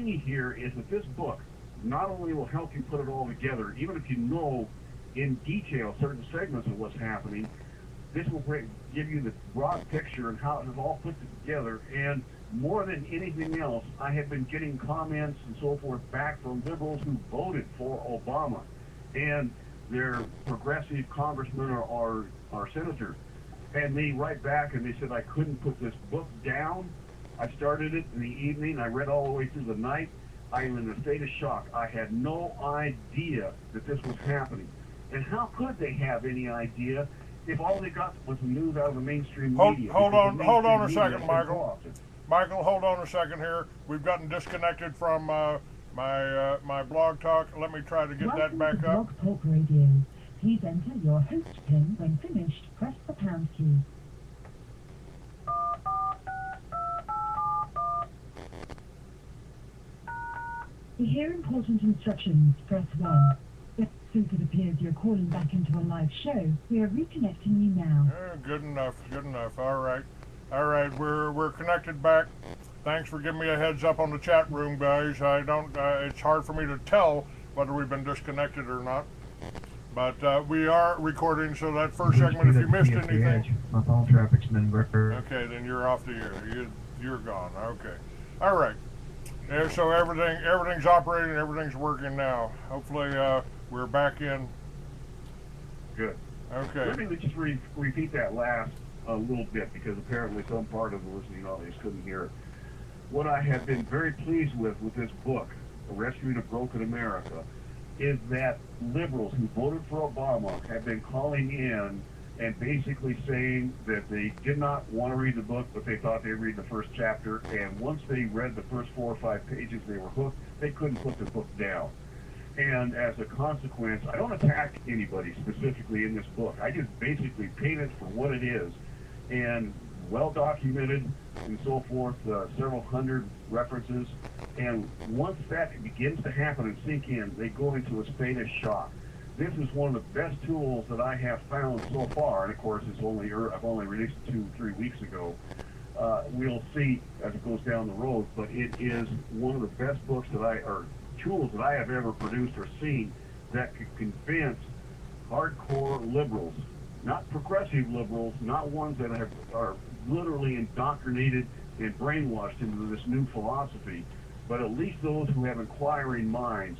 key here is that this book not only will help you put it all together, even if you know in detail certain segments of what's happening, this will give you the broad picture and how it is all put together. And more than anything else, I have been getting comments and so forth back from liberals who voted for Obama and their progressive congressmen or senators. And they write back and they said, I couldn't put this book down. I started it in the evening. I read all the way through the night. I am in a state of shock. I had no idea that this was happening. And how could they have any idea if all they got was the news out of the mainstream media? Hold on a second, Michael. Michael, hold on a second here. We've gotten disconnected from my blog talk. Let me try to get that back up. Blog Talk Radio. Please enter your host PIN. When finished, press the pound key. To hear important instructions, press 1. Since it appears you're calling back into a live show, we are reconnecting you now. Good enough, good enough. All right, we're connected back. Thanks for giving me a heads up on the chat room, guys. I don't. It's hard for me to tell whether we've been disconnected or not. But we are recording, so that first segment, if you missed anything, my phone traffic's been very. Okay, then you're off the air. You're gone. Okay, all right. Yeah, so everything's operating, everything's working now. Hopefully, we're back in. Good. Okay. Let me just repeat that last a little bit, because apparently some part of the listening audience couldn't hear it. What I have been very pleased with this book, Rescuing a Broken America, is that liberals who voted for Obama have been calling in and basically saying that they did not want to read the book, but they thought they'd read the first chapter, and once they read the first 4 or 5 pages, they were hooked. They couldn't put the book down. And as a consequence, I don't attack anybody specifically in this book. I just basically paint it for what it is, and well documented and so forth, several hundred references. And once that begins to happen and sink in, they go into a state of shock. This is one of the best tools that I have found so far, and of course I've only released it 2-3 weeks ago. We'll see as it goes down the road, but it is one of the best books or tools that I have ever produced or seen that could convince hardcore liberals, not progressive liberals, not ones that are literally indoctrinated and brainwashed into this new philosophy, but at least those who have inquiring minds,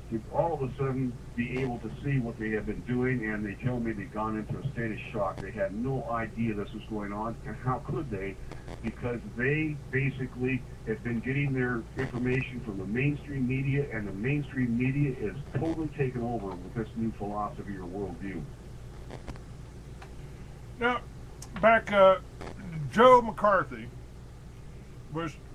to all of a sudden be able to see what they have been doing. And they tell me they've gone into a state of shock. They had no idea this was going on, and how could they? Because they basically have been getting their information from the mainstream media, and the mainstream media is totally taken over with this new philosophy or worldview. Now, back, Joe McCarthy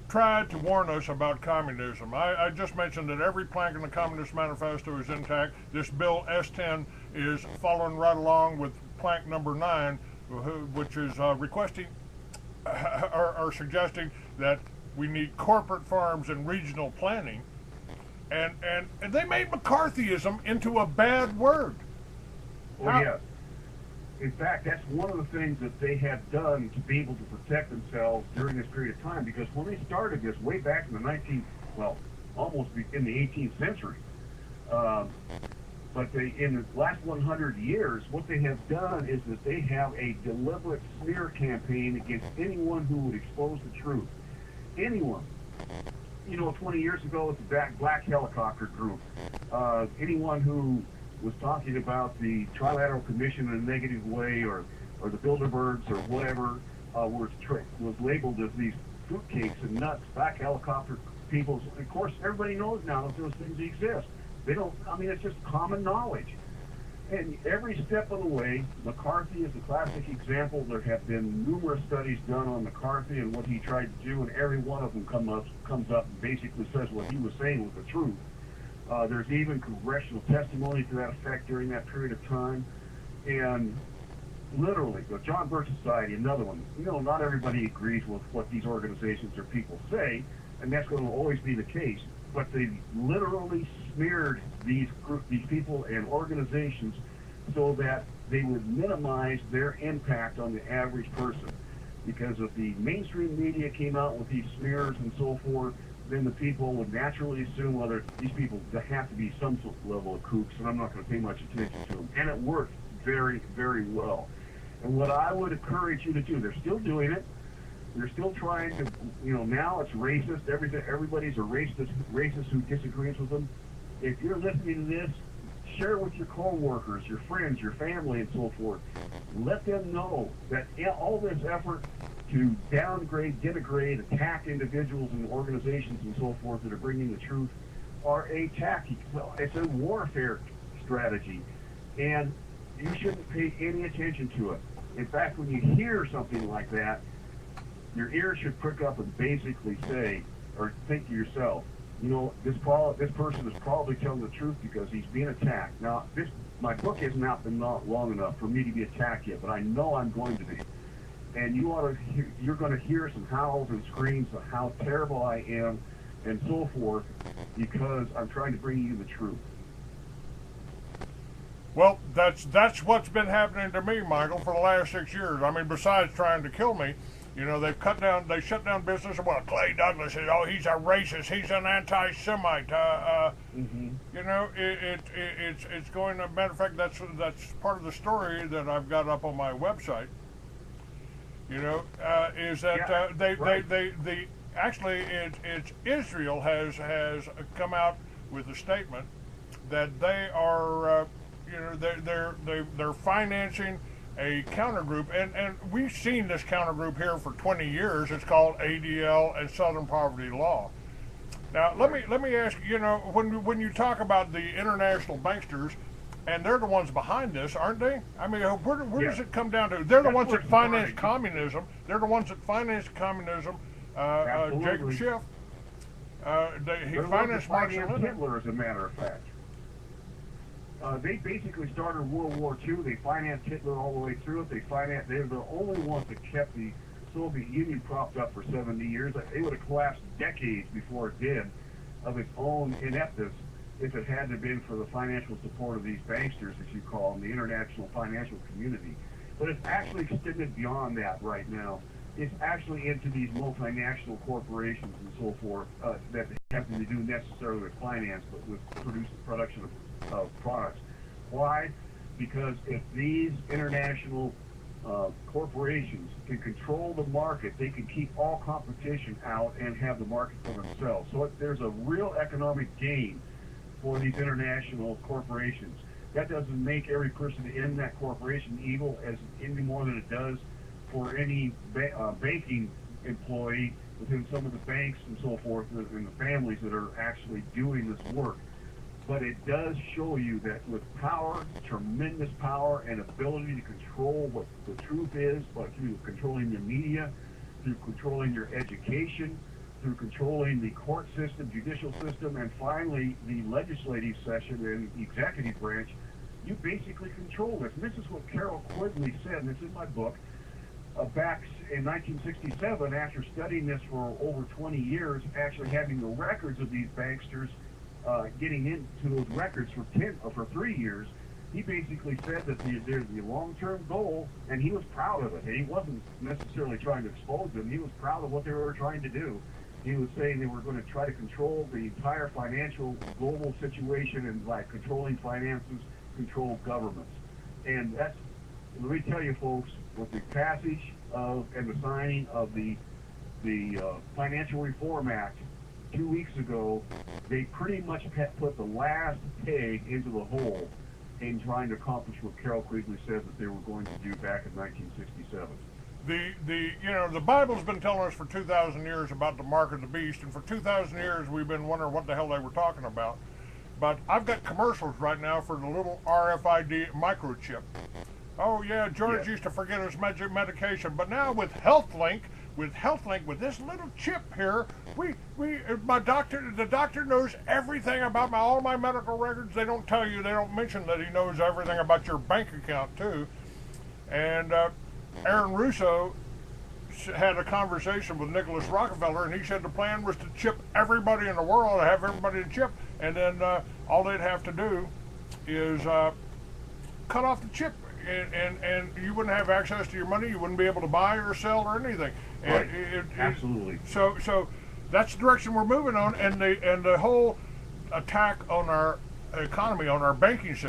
tried to warn us about communism. I just mentioned that every plank in the Communist Manifesto is intact. This bill S10 is following right along with plank number 9, which is requesting or suggesting that we need corporate farms and regional planning. And they made McCarthyism into a bad word. Well, yes. In fact, that's one of the things that they have done to be able to protect themselves during this period of time, because when they started this way back in the almost in the 18th century, but in the last 100 years, what they have done is that they have a deliberate smear campaign against anyone who would expose the truth. Anyone. 20 years ago, it's the Black Helicopter Group. Anyone who was talking about the Trilateral Commission in a negative way, or the Bilderbergs or whatever, was labeled as these fruitcakes and nuts, Black Helicopter people. Of course, everybody knows now that those things exist. It's just common knowledge. And every step of the way, McCarthy is a classic example. There have been numerous studies done on McCarthy and what he tried to do, and every one of them comes up and basically says what he was saying was the truth. There's even congressional testimony to that effect during that period of time. And literally, the John Birch Society, another one, not everybody agrees with what these organizations or people say, and that's going to always be the case. But they literally smeared these people and organizations so that they would minimize their impact on the average person. Because if the mainstream media came out with these smears and so forth, then the people would naturally assume, well, these people have to be some sort of level of kooks, and I'm not going to pay much attention to them. And it worked very, very well. And what I would encourage you to do, they're still doing it. They're still trying to, now it's racist. Everybody's a racist who disagrees with them. If you're listening to this, share it with your co-workers, your friends, your family, and so forth. Let them know that all this effort to downgrade, denigrate, attack individuals and organizations and so forth that are bringing the truth are a tactic. Well, it's a warfare strategy, and you shouldn't pay any attention to it. In fact, when you hear something like that, your ears should prick up and basically say, or think to yourself, this person is probably telling the truth because he's being attacked. Now, my book has not been out long enough for me to be attacked yet, but I know I'm going to be. And you're going to hear some howls and screams of how terrible I am and so forth because I'm trying to bring you the truth. Well, that's what's been happening to me, Michael, for the last 6 years. I mean, besides trying to kill me, they shut down business. Well, Clay Douglas says, oh, he's a racist, he's an anti-Semite. It's going. As a matter of fact, that's part of the story that I've got up on my website. Is that they actually it's Israel has come out with a statement that they are they're financing a counter group, and we've seen this counter group here for 20 years. It's called ADL and Southern Poverty Law. Now let me ask you, when you talk about the international banksters, and they're the ones behind this, aren't they? I mean, where does it come down to? They're the ones that finance communism. They're the ones that finance communism. Jacob Schiff. He financed Hitler, as a matter of fact. They basically started World War II. They financed Hitler all the way through it. They're the only ones that kept the Soviet Union propped up for 70 years. It would have collapsed decades before it did of its own ineptness if it hadn't been for the financial support of these banksters, as you call them, the international financial community. But it's actually extended beyond that right now. It's actually into these multinational corporations and so forth that have to do necessarily with finance, but with production of products. Why? Because if these international corporations can control the market, they can keep all competition out and have the market for themselves. So there's a real economic gain for these international corporations. That doesn't make every person in that corporation evil any more than it does for any banking employee within some of the banks and so forth, and the families that are actually doing this work. But it does show you that with power, tremendous power, and ability to control what the truth is, through controlling the media, through controlling your education, through controlling the court system, judicial system, and finally the legislative session and the executive branch, you basically control this. And this is what Carol Quigley said, and it's in my book, back in 1967, after studying this for over 20 years, actually having the records of these banksters, getting into those records for 3 years. He basically said that there's the long-term goal, and he was proud of it. He wasn't necessarily trying to expose them. He was proud of what they were trying to do. He was saying they were going to try to control the entire financial global situation, and by controlling finances, control governments. And let me tell you, folks, with the passage of and the signing of the Financial Reform Act 2 weeks ago, they pretty much put the last peg into the hole in trying to accomplish what Carol Quigley said that they were going to do back in 1967. The Bible's been telling us for 2,000 years about the mark of the beast, and for 2,000 years we've been wondering what the hell they were talking about. But I've got commercials right now for the little RFID microchip. Oh yeah, George used to forget his medication, but now with HealthLink, with this little chip here, the doctor knows everything about all my medical records. They don't mention that he knows everything about your bank account too. And Aaron Russo had a conversation with Nicholas Rockefeller, and he said the plan was to chip everybody in the world, have everybody to chip, and then all they'd have to do is cut off the chip. And you wouldn't have access to your money. You wouldn't be able to buy or sell or anything. Right. Absolutely. So That's the direction we're moving on, and the whole attack on our economy, on our banking system.